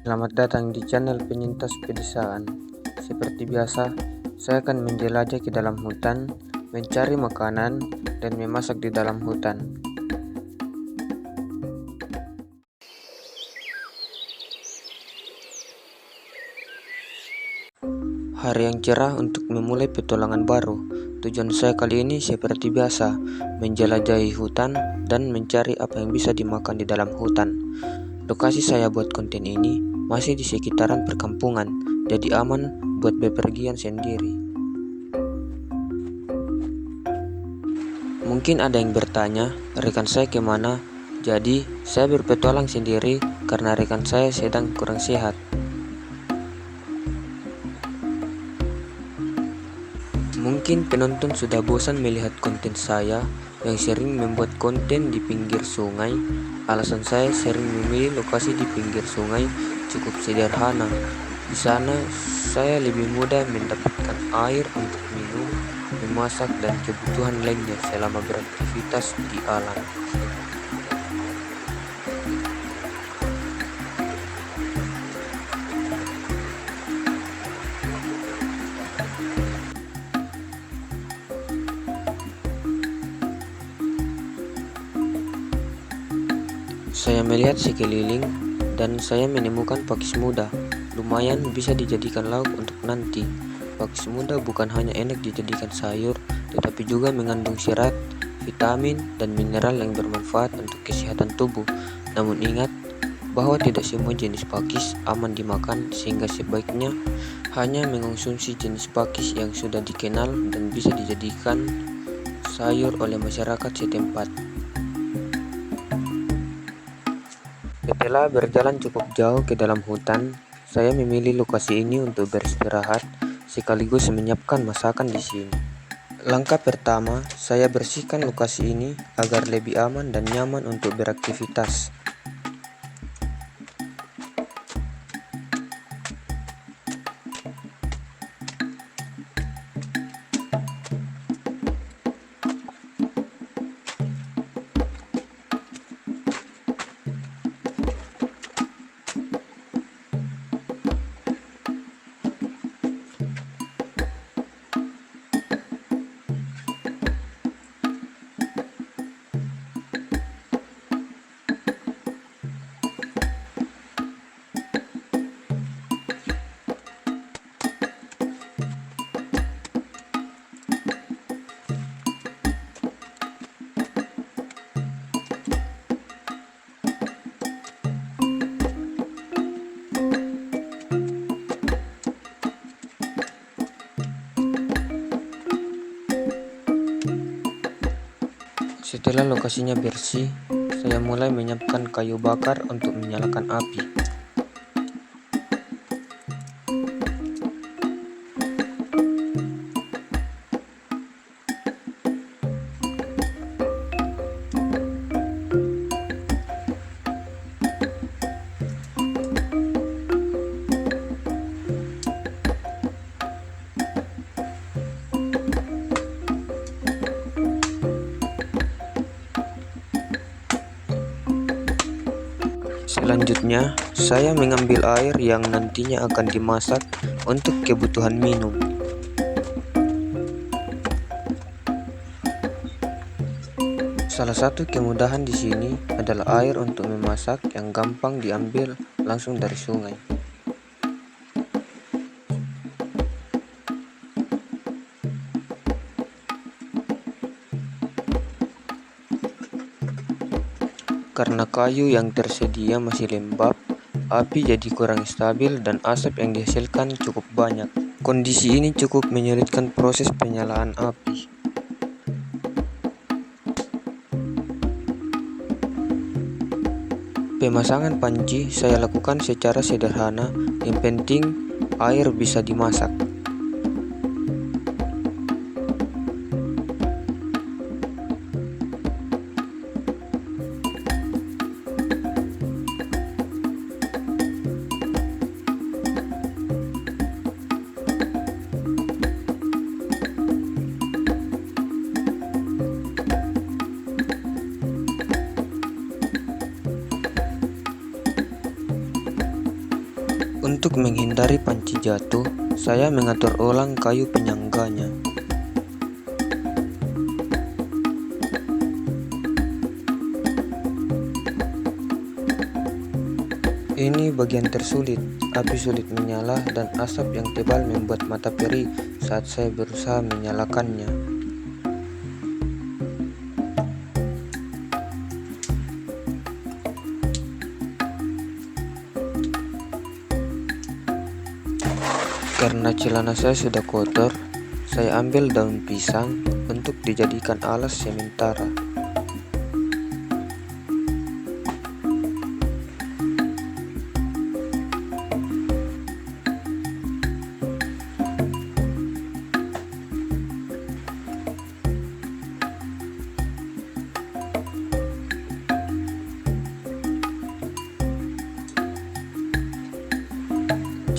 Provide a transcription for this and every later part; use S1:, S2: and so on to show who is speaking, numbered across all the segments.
S1: Selamat datang di channel Penyintas Pedesaan. Seperti biasa, saya akan menjelajah ke dalam hutan, mencari makanan, dan memasak di dalam hutan. Hari yang cerah untuk memulai petualangan baru. Tujuan saya kali ini seperti biasa, menjelajahi hutan dan mencari apa yang bisa dimakan di dalam hutan. Lokasi saya buat konten ini masih di sekitaran perkampungan, jadi aman buat bepergian sendiri. Mungkin ada yang bertanya, rekan saya kemana? Jadi, saya berpetualang sendiri karena rekan saya sedang kurang sehat. Mungkin penonton sudah bosan melihat konten saya yang sering membuat konten di pinggir sungai. Alasan saya sering memilih lokasi di pinggir sungai cukup sederhana. Di sana saya lebih mudah mendapatkan air untuk minum, memasak, dan kebutuhan lainnya selama beraktivitas di alam. Saya melihat sekeliling dan saya menemukan pakis muda. Lumayan bisa dijadikan lauk untuk nanti. Pakis muda bukan hanya enak dijadikan sayur, tetapi juga mengandung serat, vitamin, dan mineral yang bermanfaat untuk kesehatan tubuh. Namun ingat bahwa tidak semua jenis pakis aman dimakan, sehingga sebaiknya hanya mengonsumsi jenis pakis yang sudah dikenal dan bisa dijadikan sayur oleh masyarakat setempat. Setelah berjalan cukup jauh ke dalam hutan, saya memilih lokasi ini untuk beristirahat sekaligus menyiapkan masakan di sini. Langkah pertama, saya bersihkan lokasi ini agar lebih aman dan nyaman untuk beraktivitas. Setelah lokasinya bersih, saya mulai menyiapkan kayu bakar untuk menyalakan api. Selanjutnya, saya mengambil air yang nantinya akan dimasak untuk kebutuhan minum. Salah satu kemudahan di sini adalah air untuk memasak yang gampang diambil langsung dari sungai. Karena kayu yang tersedia masih lembab, api jadi kurang stabil dan asap yang dihasilkan cukup banyak. Kondisi ini cukup menyulitkan proses penyalaan api. Pemasangan panci saya lakukan secara sederhana, yang penting air bisa dimasak. Untuk menghindari panci jatuh, saya mengatur ulang kayu penyangganya. Ini bagian tersulit, api sulit menyala dan asap yang tebal membuat mata perih saat saya berusaha menyalakannya. Karena celana saya sudah kotor, saya ambil daun pisang untuk dijadikan alas sementara.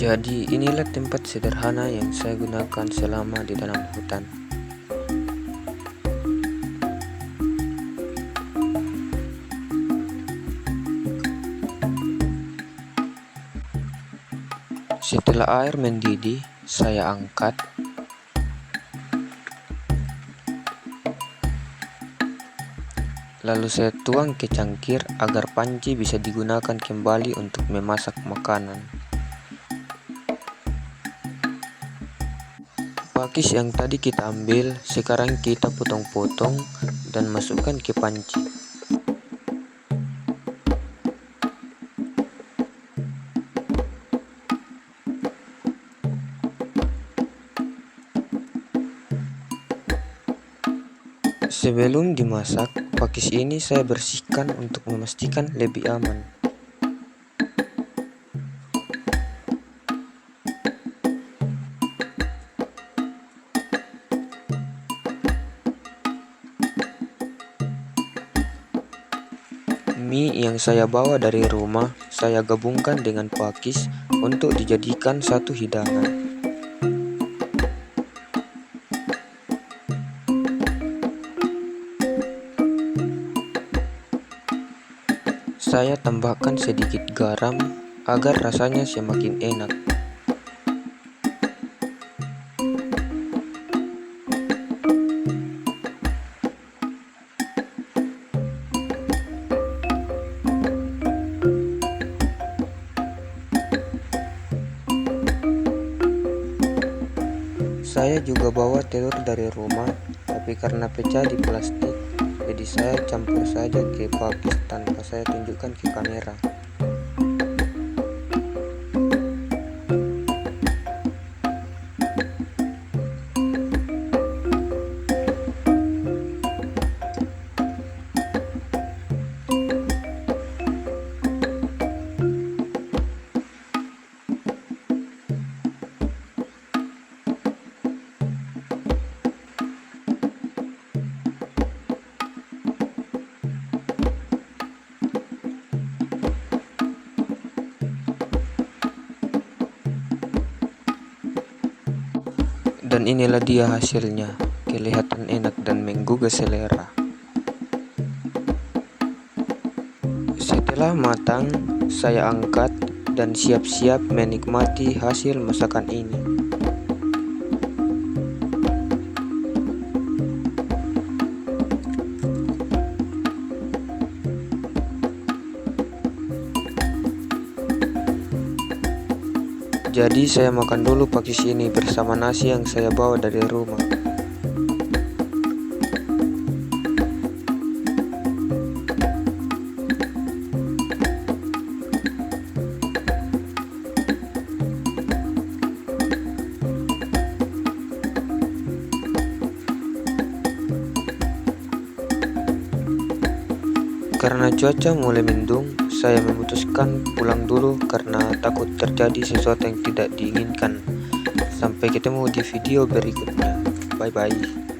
S1: Jadi inilah tempat sederhana yang saya gunakan selama di dalam hutan. Setelah air mendidih, saya angkat. Lalu saya tuang ke cangkir agar panci bisa digunakan kembali untuk memasak makanan. Pakis yang tadi kita ambil, sekarang kita potong-potong dan masukkan ke panci. Sebelum dimasak, pakis ini saya bersihkan untuk memastikan lebih aman. Mie yang saya bawa dari rumah, saya gabungkan dengan pakis untuk dijadikan satu hidangan. Saya tambahkan sedikit garam agar rasanya semakin enak. Saya juga bawa telur dari rumah, tapi karena pecah di plastik, jadi saya campur saja ke pakis tanpa saya tunjukkan ke kamera. Dan inilah dia hasilnya, kelihatan enak dan menggugah selera. Setelah matang, saya angkat dan siap-siap menikmati hasil masakan ini. Jadi saya makan dulu pakis ini bersama nasi yang saya bawa dari rumah. Karena cuaca mulai mendung, saya memutuskan pulang dulu karena takut terjadi sesuatu yang tidak diinginkan. Sampai ketemu di video berikutnya. Bye bye.